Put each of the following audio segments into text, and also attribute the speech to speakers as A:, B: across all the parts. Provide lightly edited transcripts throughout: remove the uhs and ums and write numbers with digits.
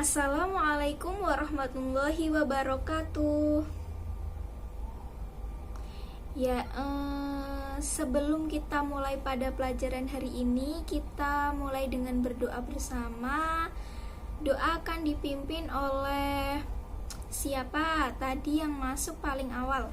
A: Assalamualaikum warahmatullahi wabarakatuh. Sebelum kita mulai pada pelajaran hari ini, kita mulai dengan berdoa bersama. Doa akan dipimpin oleh siapa tadi yang masuk paling awal?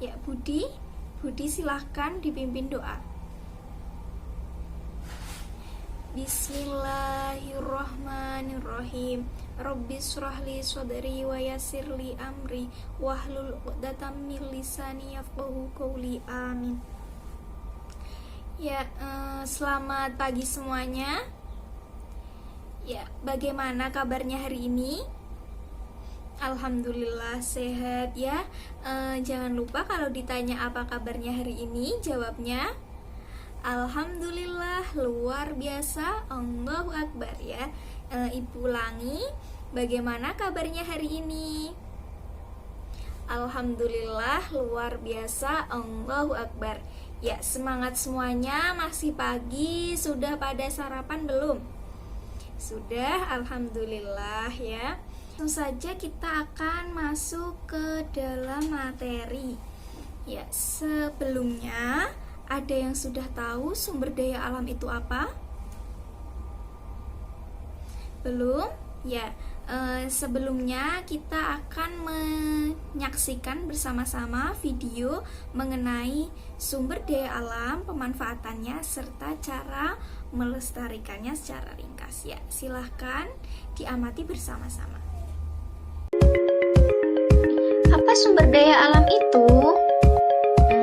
A: Ya, Budi silahkan dipimpin doa. Bismillahirrahmanirrahim. Rabbis shrahli sodri wa yassirli amri wahlul 'uqdatam min lisani yafqahu qawli. Amin. Selamat pagi semuanya. Bagaimana kabarnya hari ini? Alhamdulillah sehat ya. Jangan lupa kalau ditanya apa kabarnya hari ini, jawabnya Alhamdulillah, luar biasa, Allahu Akbar ya. Ibu ulangi, bagaimana kabarnya hari ini? Alhamdulillah, luar biasa, Allahu Akbar. Ya, semangat semuanya, masih pagi, sudah pada sarapan belum? Sudah, Alhamdulillah ya. Langsung saja kita akan masuk ke dalam materi. Ya, sebelumnya ada yang sudah tahu sumber daya alam itu apa? Belum? Sebelumnya kita akan menyaksikan bersama-sama video mengenai sumber daya alam, pemanfaatannya, serta cara melestarikannya secara ringkas. Ya, silahkan diamati bersama-sama.
B: Apa sumber daya alam itu?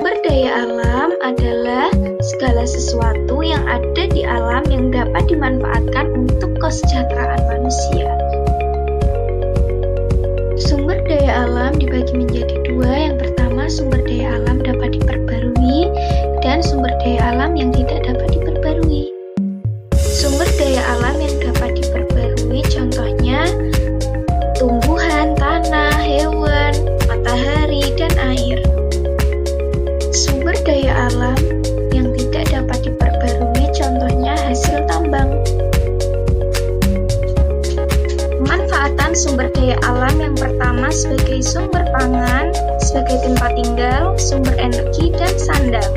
B: Sumber daya alam adalah segala sesuatu yang ada di alam yang dapat dimanfaatkan untuk kesejahteraan manusia. Sumber daya alam dibagi menjadi dua. Yang pertama, sumber daya alam dapat diperbarui dan sumber daya alam yang tidak dapat diperbarui. Sumber daya alam yang dapat diperbarui contohnya tumbuhan, tanah, hewan, matahari, dan air. Sumber daya alam yang tidak dapat diperbarui contohnya hasil tambang. Pemanfaatan sumber daya alam yang pertama sebagai sumber pangan, sebagai tempat tinggal, sumber energi, dan sandang.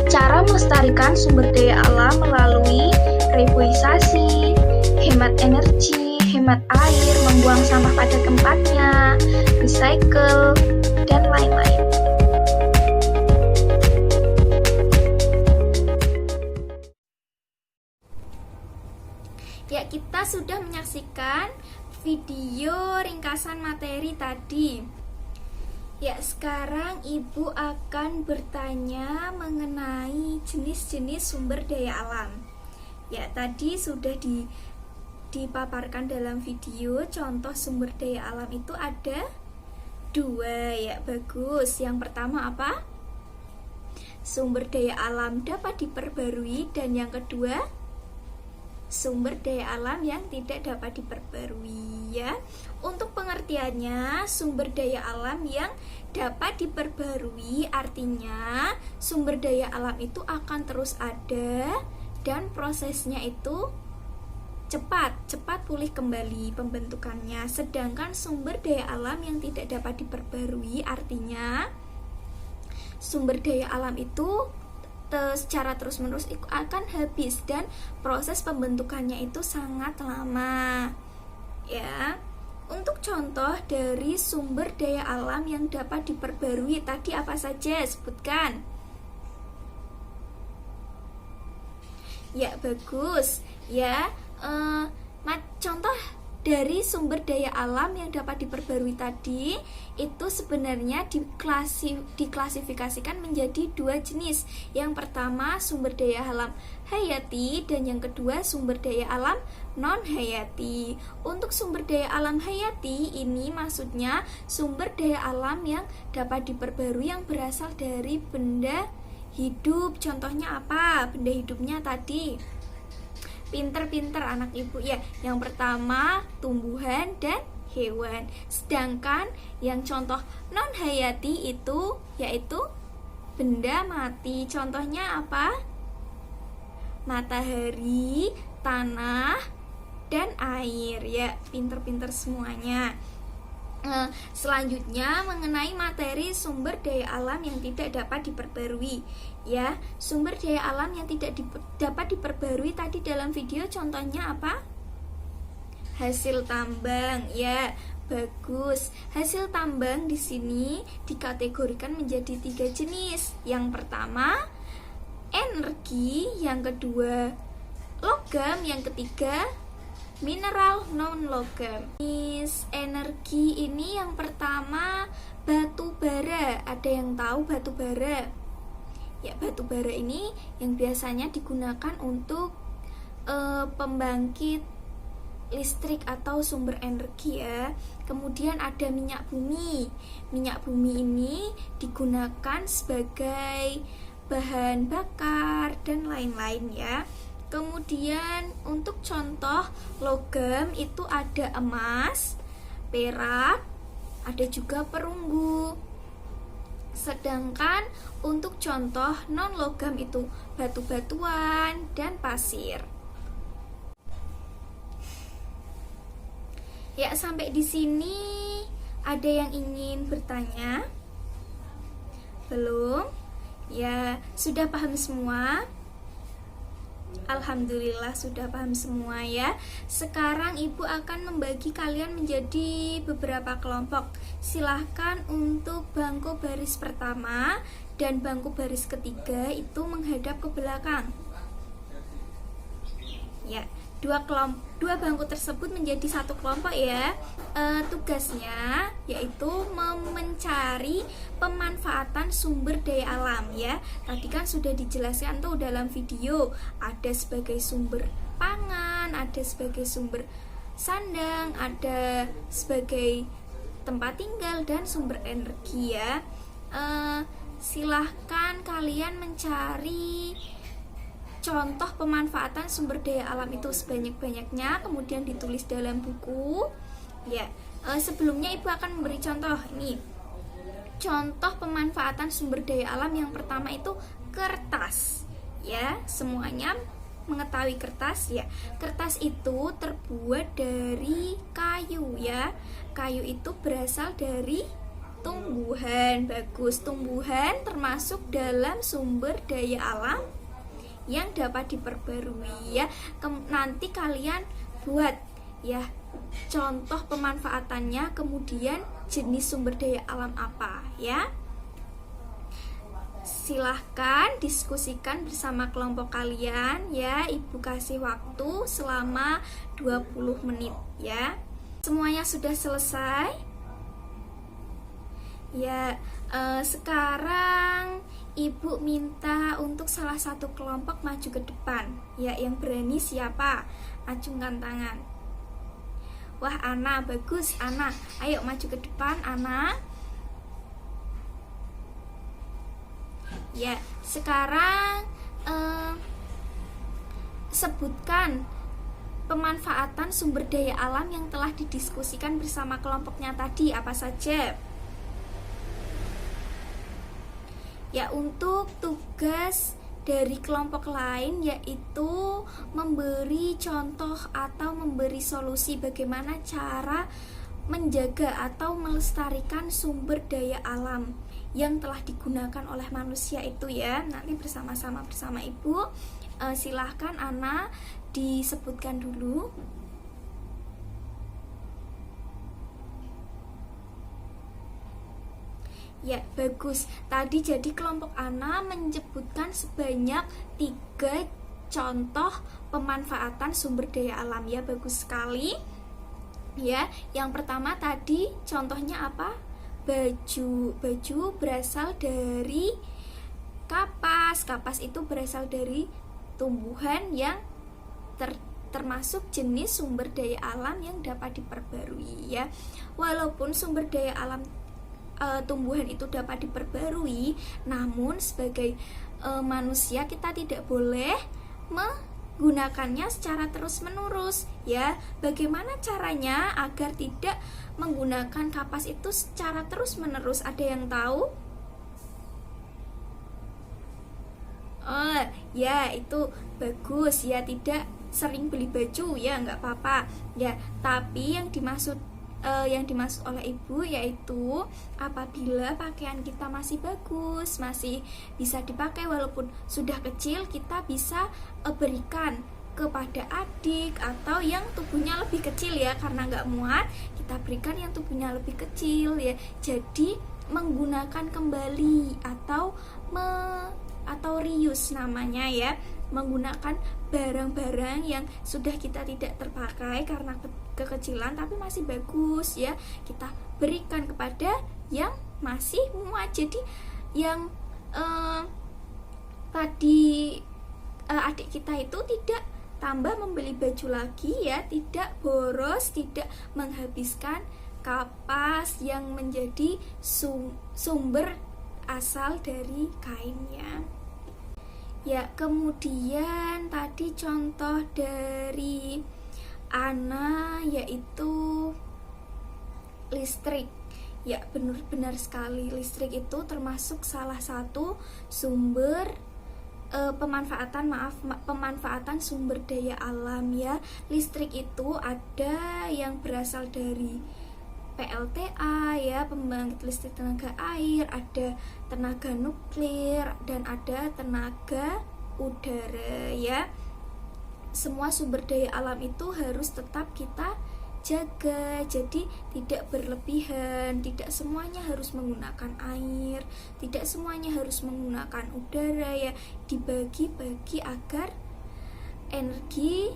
B: Cara melestarikan sumber daya alam melalui reboisasi, hemat energi, hemat air, membuang sampah pada tempatnya, recycle, dan lain-lain.
A: Ya, kita sudah menyaksikan video ringkasan materi tadi. Ya, sekarang Ibu akan bertanya mengenai jenis-jenis sumber daya alam. Ya, tadi sudah dipaparkan dalam video. Contoh sumber daya alam itu ada dua. Ya, bagus. Yang pertama apa? Sumber daya alam dapat diperbarui. Dan yang kedua, sumber daya alam yang tidak dapat diperbarui ya. Untuk pengertiannya, sumber daya alam yang dapat diperbarui artinya sumber daya alam itu akan terus ada dan prosesnya itu cepat pulih kembali pembentukannya. Sedangkan sumber daya alam yang tidak dapat diperbarui artinya sumber daya alam itu secara terus-menerus akan habis dan proses pembentukannya itu sangat lama. Ya. Untuk contoh dari sumber daya alam yang dapat diperbarui tadi apa saja? Sebutkan. Ya, bagus. Ya, contoh dari sumber daya alam yang dapat diperbarui tadi itu sebenarnya diklasifikasikan menjadi dua jenis. Yang pertama sumber daya alam hayati dan yang kedua sumber daya alam non hayati. Untuk sumber daya alam hayati ini maksudnya sumber daya alam yang dapat diperbarui yang berasal dari benda hidup. Contohnya apa? Benda hidupnya tadi. Pinter-pinter anak ibu ya. Yang pertama tumbuhan dan hewan. Sedangkan yang contoh non hayati itu yaitu benda mati. Contohnya apa? matahari, tanah, dan air. Ya, pinter-pinter semuanya. Selanjutnya mengenai materi sumber daya alam yang tidak dapat diperbarui. Ya, sumber daya alam yang tidak dapat diperbarui tadi dalam video contohnya apa? Hasil tambang. Ya, bagus. Hasil tambang di sini dikategorikan menjadi 3 jenis. Yang pertama energi, yang kedua logam, yang ketiga mineral non logam. Jenis energi ini yang pertama batu bara. Ada yang tahu batu bara? Ya, batu bara ini yang biasanya digunakan untuk pembangkit listrik atau sumber energi ya. Kemudian ada minyak bumi. Minyak bumi ini digunakan sebagai bahan bakar dan lain-lain ya. Kemudian untuk contoh logam itu ada emas, perak, ada juga perunggu. Sedangkan untuk contoh non logam itu batu-batuan dan pasir. Ya, sampai di sini ada yang ingin bertanya? Belum? Ya, sudah paham semua? Alhamdulillah sudah paham semua ya. Sekarang ibu akan membagi kalian menjadi beberapa kelompok. Silahkan untuk bangku baris pertama dan bangku baris ketiga itu menghadap ke belakang. Ya, dua bangku tersebut menjadi satu kelompok ya. Tugasnya yaitu mencari pemanfaatan sumber daya alam ya. Tadi kan sudah dijelaskan tuh dalam video, ada sebagai sumber pangan, ada sebagai sumber sandang, ada sebagai tempat tinggal dan sumber energi ya. Silahkan kalian mencari contoh pemanfaatan sumber daya alam itu sebanyak-banyaknya, kemudian ditulis dalam buku. Ya, sebelumnya ibu akan memberi contoh ini. Contoh pemanfaatan sumber daya alam yang pertama itu kertas. Ya, semuanya mengetahui kertas ya. Kertas itu terbuat dari kayu ya. Kayu itu berasal dari tumbuhan. Bagus, tumbuhan termasuk dalam sumber daya alam yang dapat diperbarui ya. Nanti kalian buat ya contoh pemanfaatannya, kemudian jenis sumber daya alam apa ya. Silahkan diskusikan bersama kelompok kalian ya. Ibu kasih waktu selama 20 menit ya. Semuanya sudah selesai ya. Sekarang ibu minta untuk salah satu kelompok maju ke depan ya. Yang berani siapa? Acungkan tangan. Wah, Ana, bagus Ana. Ayo maju ke depan Ana. Ya, sekarang sebutkan pemanfaatan sumber daya alam yang telah didiskusikan bersama kelompoknya tadi, apa saja? Ya, untuk tugas dari kelompok lain yaitu memberi contoh atau memberi solusi bagaimana cara menjaga atau melestarikan sumber daya alam yang telah digunakan oleh manusia itu ya. Nanti bersama-sama bersama ibu. Silahkan Ana disebutkan dulu. Ya, bagus. Tadi jadi kelompok Ana menyebutkan sebanyak 3 contoh pemanfaatan sumber daya alam ya. Bagus sekali. Ya, yang pertama tadi contohnya apa? Baju. Baju berasal dari kapas. Kapas itu berasal dari tumbuhan yang termasuk jenis sumber daya alam yang dapat diperbarui ya. Walaupun sumber daya alam tumbuhan itu dapat diperbarui, namun sebagai manusia kita tidak boleh menggunakannya secara terus-menerus ya. Bagaimana caranya agar tidak menggunakan kapas itu secara terus-menerus? Ada yang tahu? Oh ya, itu bagus ya, tidak sering beli baju ya, nggak apa-apa ya. Tapi yang dimaksud oleh ibu yaitu apabila pakaian kita masih bagus, masih bisa dipakai walaupun sudah kecil, kita bisa berikan kepada adik atau yang tubuhnya lebih kecil ya, karena nggak muat kita berikan yang tubuhnya lebih kecil ya. Jadi menggunakan kembali atau reuse namanya ya, menggunakan barang-barang yang sudah kita tidak terpakai karena kekecilan tapi masih bagus ya, kita berikan kepada yang masih muat. Jadi yang tadi adik kita itu tidak tambah membeli baju lagi ya, tidak boros, tidak menghabiskan kapas yang menjadi sumber asal dari kainnya. Ya, kemudian tadi contoh dari Ana yaitu listrik. Ya, benar sekali, listrik itu termasuk salah satu sumber pemanfaatan sumber daya alam ya. Listrik itu ada yang berasal dari PLTA ya, pembangkit listrik tenaga air, ada tenaga nuklir, dan ada tenaga udara ya. Semua sumber daya alam itu harus tetap kita jaga, jadi tidak berlebihan, tidak semuanya harus menggunakan air, tidak semuanya harus menggunakan udara ya, dibagi-bagi agar energi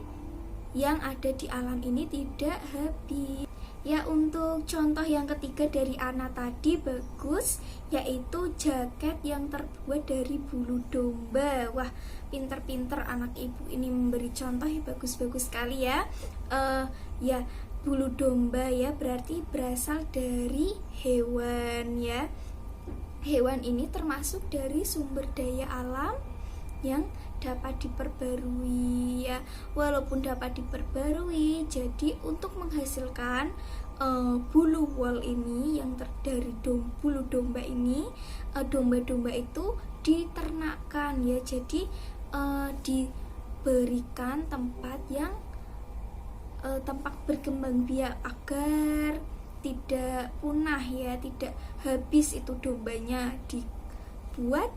A: yang ada di alam ini tidak habis. Ya, untuk contoh yang ketiga dari Ana tadi bagus, yaitu jaket yang terbuat dari bulu domba. Wah, pinter-pinter anak ibu ini memberi contoh ya, bagus-bagus sekali ya. Ya, bulu domba ya berarti berasal dari hewan ya. Hewan ini termasuk dari sumber daya alam yang dapat diperbarui ya. Walaupun dapat diperbarui, jadi untuk menghasilkan bulu wol ini yang dari bulu domba ini, domba-domba itu diternakkan ya. Jadi diberikan tempat yang tempat berkembang biak agar tidak punah ya, tidak habis itu dombanya. Dibuat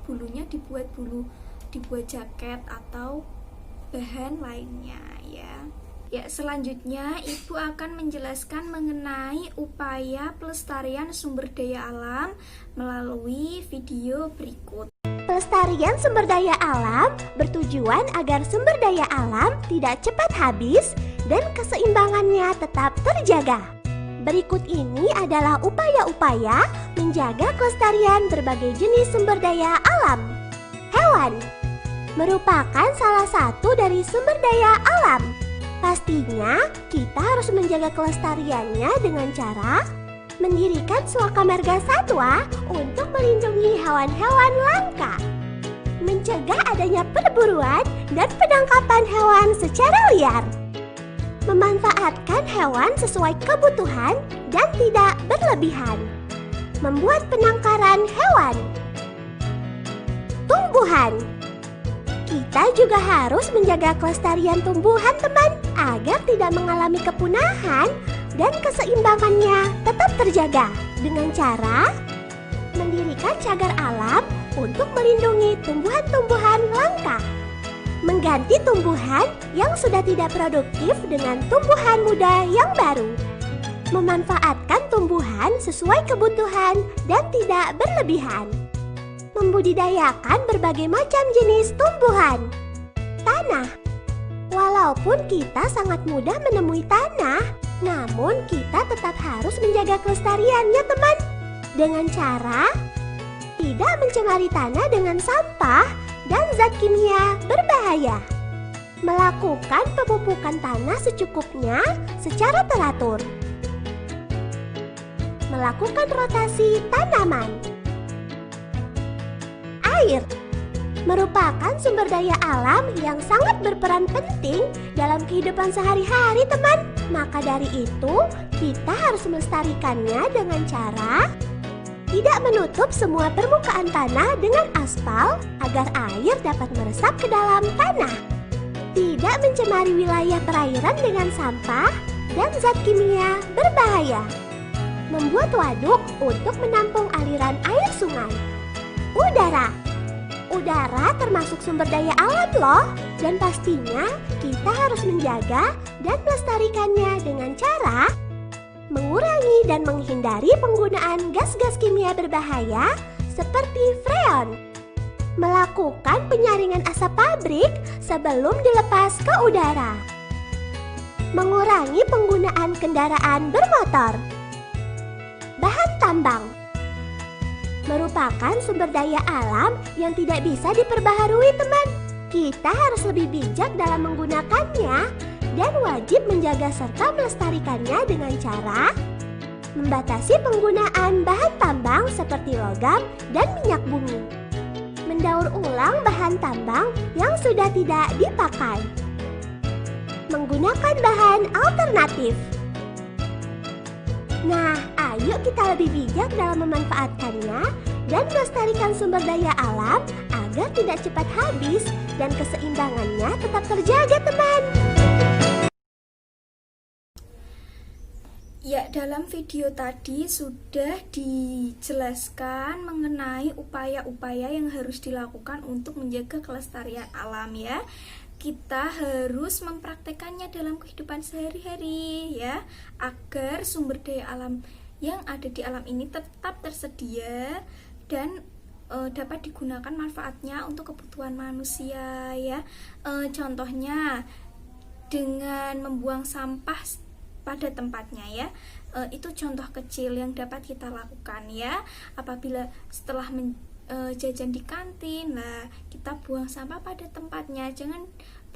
A: bulunya dibuat jaket atau bahan lainnya ya. Ya, selanjutnya ibu akan menjelaskan mengenai upaya pelestarian sumber daya alam melalui video berikut.
C: Pelestarian sumber daya alam bertujuan agar sumber daya alam tidak cepat habis dan keseimbangannya tetap terjaga. Berikut ini adalah upaya-upaya menjaga kelestarian berbagai jenis sumber daya alam. Hewan merupakan salah satu dari sumber daya alam. Pastinya kita harus menjaga kelestariannya dengan cara mendirikan suaka marga satwa untuk melindungi hewan-hewan langka, mencegah adanya perburuan dan penangkapan hewan secara liar, memanfaatkan hewan sesuai kebutuhan dan tidak berlebihan, membuat penangkaran hewan. Tumbuhan, kita juga harus menjaga kelestarian tumbuhan teman agar tidak mengalami kepunahan dan keseimbangannya tetap terjaga dengan cara mendirikan cagar alam untuk melindungi tumbuhan-tumbuhan langka, mengganti tumbuhan yang sudah tidak produktif dengan tumbuhan muda yang baru, memanfaatkan tumbuhan sesuai kebutuhan dan tidak berlebihan, membudidayakan berbagai macam jenis tumbuhan. Tanah, walaupun kita sangat mudah menemui tanah, namun kita tetap harus menjaga kelestariannya teman, dengan cara tidak mencemari tanah dengan sampah dan zat kimia berbahaya, melakukan pemupukan tanah secukupnya secara teratur, melakukan rotasi tanaman. Air merupakan sumber daya alam yang sangat berperan penting dalam kehidupan sehari-hari teman. Maka dari itu, kita harus melestarikannya dengan cara Tidak menutup semua permukaan tanah dengan aspal agar air dapat meresap ke dalam tanah. Tidak mencemari wilayah perairan dengan sampah dan zat kimia berbahaya. Membuat waduk untuk menampung aliran air sungai. Udara. Udara termasuk sumber daya alam loh. Dan pastinya kita harus menjaga dan melestarikannya dengan cara mengurangi dan menghindari penggunaan gas-gas kimia berbahaya seperti freon. Melakukan penyaringan asap pabrik sebelum dilepas ke udara. Mengurangi penggunaan kendaraan bermotor. Bahan tambang merupakan sumber daya alam yang tidak bisa diperbaharui, teman. Kita harus lebih bijak dalam menggunakannya dan wajib menjaga serta melestarikannya dengan cara membatasi penggunaan bahan tambang seperti logam dan minyak bumi. Mendaur ulang bahan tambang yang sudah tidak dipakai. Menggunakan bahan alternatif. Nah, ayo kita lebih bijak dalam memanfaatkannya dan melestarikan sumber daya alam agar tidak cepat habis dan keseimbangannya tetap terjaga, teman.
A: Ya, dalam video tadi sudah dijelaskan mengenai upaya-upaya yang harus dilakukan untuk menjaga kelestarian alam ya. Kita harus mempraktekannya dalam kehidupan sehari-hari ya, agar sumber daya alam yang ada di alam ini tetap tersedia dan dapat digunakan manfaatnya untuk kebutuhan manusia ya. Contohnya dengan membuang sampah pada tempatnya ya. Itu contoh kecil yang dapat kita lakukan ya. Apabila setelah jajan di kantin, nah kita buang sampah pada tempatnya, jangan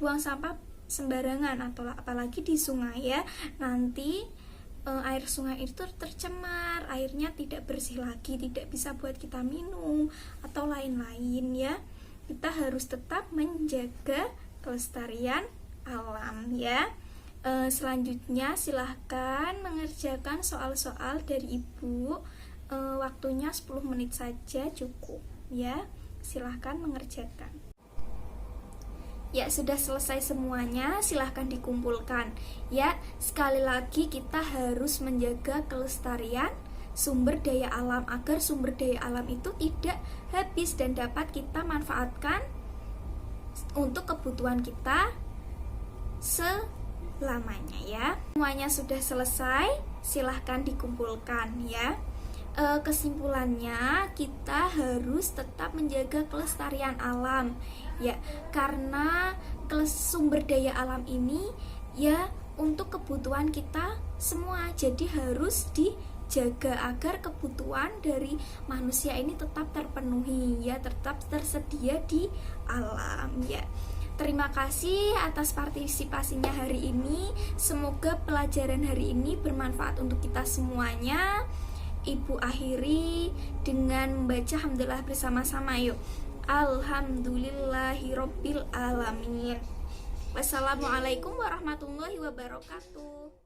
A: buang sampah sembarangan atau apalagi di sungai ya. Nanti air sungai itu tercemar, airnya tidak bersih lagi, tidak bisa buat kita minum atau lain-lain ya. Kita harus tetap menjaga kelestarian alam ya. Selanjutnya silahkan mengerjakan soal-soal dari Ibu. Waktunya 10 menit saja cukup ya. Silahkan mengerjakan. Ya, sudah selesai semuanya, silahkan dikumpulkan ya. Sekali lagi kita harus menjaga kelestarian sumber daya alam agar sumber daya alam itu tidak habis dan dapat kita manfaatkan untuk kebutuhan kita selamanya ya. Semuanya sudah selesai, silahkan dikumpulkan ya. Kesimpulannya kita harus tetap menjaga kelestarian alam ya, karena sumber daya alam ini ya untuk kebutuhan kita semua, jadi harus dijaga agar kebutuhan dari manusia ini tetap terpenuhi ya, tetap tersedia di alam ya. Terima kasih atas partisipasinya hari ini. Semoga pelajaran hari ini bermanfaat untuk kita semuanya. Ibu akhiri dengan membaca hamdalah bersama-sama yuk. Alhamdulillahirabbil alamin. Wassalamualaikum warahmatullahi wabarakatuh.